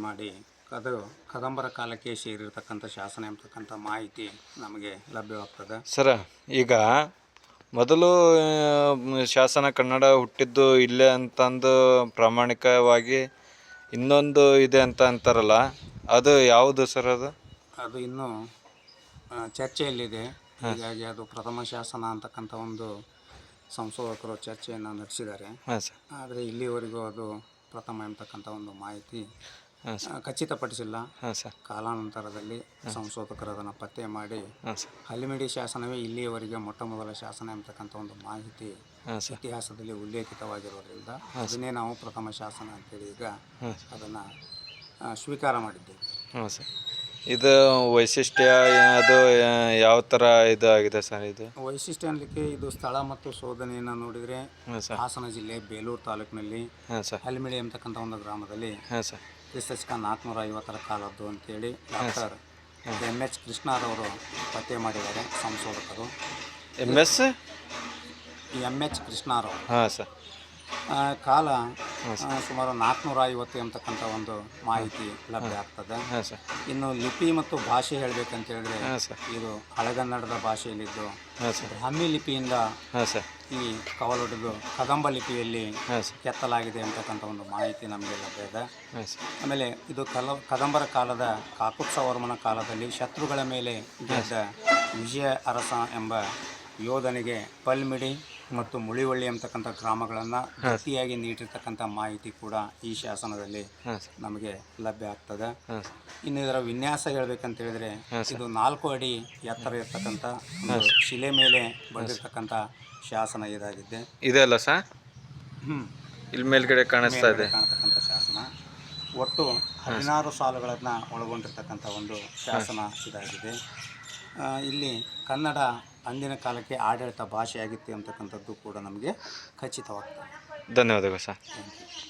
ಮಾಡಿ ಅದು ಕದಂಬರ ಕಾಲಕ್ಕೆ ಸೇರಿರ್ತಕ್ಕಂಥ ಶಾಸನ ಎಂಬತಕ್ಕಂಥ ಮಾಹಿತಿ ನಮಗೆ ಲಭ್ಯವಾಗ್ತದೆ. ಸರ, ಈಗ ಮೊದಲು ಶಾಸನ ಕನ್ನಡ ಹುಟ್ಟಿದ್ದು ಇಲ್ಲೇ ಅಂತಂದು ಪ್ರಾಮಾಣಿಕವಾಗಿ ಇನ್ನೊಂದು ಇದೆ ಅಂತ ಅಂತಾರಲ್ಲ, ಅದು ಯಾವುದು ಸರ್? ಅದು ಇನ್ನೂ ಚರ್ಚೆಯಲ್ಲಿದೆ. ಹೀಗಾಗಿ ಅದು ಪ್ರಥಮ ಶಾಸನ ಅಂತಕ್ಕಂಥ ಒಂದು ಸಂಶೋಧಕರು ಚರ್ಚೆಯನ್ನು ನಡೆಸಿದ್ದಾರೆ. ಆದರೆ ಇಲ್ಲಿವರೆಗೂ ಅದು ಪ್ರಥಮ ಎಂಬತಕ್ಕಂಥ ಒಂದು ಮಾಹಿತಿ ಖಚಿತಪಡಿಸಿಲ್ಲ. ಕಾಲಾನಂತರದಲ್ಲಿ ಸಂಶೋಧಕರು ಅದನ್ನು ಪತ್ತೆ ಮಾಡಿ ಹಲಿಮಿಡಿ ಶಾಸನವೇ ಇಲ್ಲಿಯವರೆಗೆ ಮೊಟ್ಟ ಮೊದಲ ಶಾಸನ ಎಂಬತಕ್ಕಂಥ ಒಂದು ಮಾಹಿತಿ ಇತಿಹಾಸದಲ್ಲಿ ಉಲ್ಲೇಖಿತವಾಗಿರೋದ್ರಿಂದ ಅದನ್ನೇ ನಾವು ಪ್ರಥಮ ಶಾಸನ ಅಂತೇಳಿ ಈಗ ಅದನ್ನು ಸ್ವೀಕಾರ ಮಾಡಿದ್ದೇವೆ. ಇದು ವೈಶಿಷ್ಟ್ಯ ಅದು ಯಾವ ಥರ ಇದು ಆಗಿದೆ ಸರ್? ಇದು ವೈಶಿಷ್ಟ್ಯ ಅನ್ನಲಿಕ್ಕೆ ಇದು ಸ್ಥಳ ಮತ್ತು ಶೋಧನೆಯನ್ನು ನೋಡಿದರೆ ಹಾಸನ ಜಿಲ್ಲೆ ಬೇಲೂರು ತಾಲೂಕಿನಲ್ಲಿ ಹಲಿಮಿಡಿ ಎಂಬತಕ್ಕಂಥ ಒಂದು ಗ್ರಾಮದಲ್ಲಿ ಕ್ರಿಸ್ತಶಕ 450 ಕಾಲದ್ದು ಅಂತೇಳಿ ಡಾಕ್ಟರ್ MS ಕೃಷ್ಣರವರು ಪತ್ತೆ ಮಾಡಿದ್ದಾರೆ ಸಂಶೋಧಕರು. MS ಕೃಷ್ಣರವರು. ಕಾಲ ಸುಮಾರು 450 ಎಂಬತಕ್ಕಂಥ ಒಂದು ಮಾಹಿತಿ ಲಭ್ಯ ಆಗ್ತದೆ. ಇನ್ನು ಲಿಪಿ ಮತ್ತು ಭಾಷೆ ಹೇಳಬೇಕಂತ ಹೇಳಿದ್ರೆ ಇದು ಹಳೆಗನ್ನಡದ ಭಾಷೆಯಲ್ಲಿದ್ದು ಬ್ರಾಹ್ಮಿ ಲಿಪಿಯಿಂದ ಈ ಕವಲೊಡೆದು ಕದಂಬ ಲಿಪಿಯಲ್ಲಿ ಕೆತ್ತಲಾಗಿದೆ ಅಂತಕ್ಕಂಥ ಒಂದು ಮಾಹಿತಿ ನಮಗೆ ಲಭ್ಯ ಇದೆ. ಆಮೇಲೆ ಇದು ಕದಂಬರ ಕಾಲದ ಕಾಕುತ್ಸವರ್ಮನ ಕಾಲದಲ್ಲಿ ಶತ್ರುಗಳ ಮೇಲೆ ಗೆದ್ದ ವಿಜಯ ಅರಸ ಎಂಬ ಯೋಧನಿಗೆ ಪಲ್ಮಿಡಿ ಮತ್ತು ಮುಳಿವಳ್ಳಿ ಅಂತಕ್ಕಂಥ ಗ್ರಾಮಗಳನ್ನು ಗಟ್ಟಿಯಾಗಿ ನೀಡಿರ್ತಕ್ಕಂಥ ಮಾಹಿತಿ ಕೂಡ ಈ ಶಾಸನದಲ್ಲಿ ನಮಗೆ ಲಭ್ಯ ಆಗ್ತದೆ. ಇನ್ನು ಇದರ ವಿನ್ಯಾಸ ಹೇಳ್ಬೇಕಂತ ಹೇಳಿದ್ರೆ ಇದು 4 ಅಡಿ ಎತ್ತರ ಇರ್ತಕ್ಕಂಥ ಶಿಲೆ ಮೇಲೆ ಬಂದಿರತಕ್ಕಂಥ ಶಾಸನ ಇದಾಗಿದೆ. ಇದೆಲ್ಲ ಸರ್ ಇಲ್ಲಿ ಮೇಲ್ಗಡೆ ಕಾಣಿಸ್ತಾ ಇದೆ ಕಾಣತಕ್ಕಂಥ ಶಾಸನ. ಒಟ್ಟು 16 ಸಾಲುಗಳನ್ನು ಒಳಗೊಂಡಿರ್ತಕ್ಕಂಥ ಒಂದು ಶಾಸನ ಇದಾಗಿದೆ. ಇಲ್ಲಿ ಕನ್ನಡ ಅಂದಿನ ಕಾಲಕ್ಕೆ ಆಡಳಿತ ಭಾಷೆಯಾಗಿತ್ತು ಅಂತಕ್ಕಂಥದ್ದು ಕೂಡ ನಮಗೆ ಖಚಿತವಾಗ್ತದೆ. ಧನ್ಯವಾದಗಳು ಸರ್. Thank you.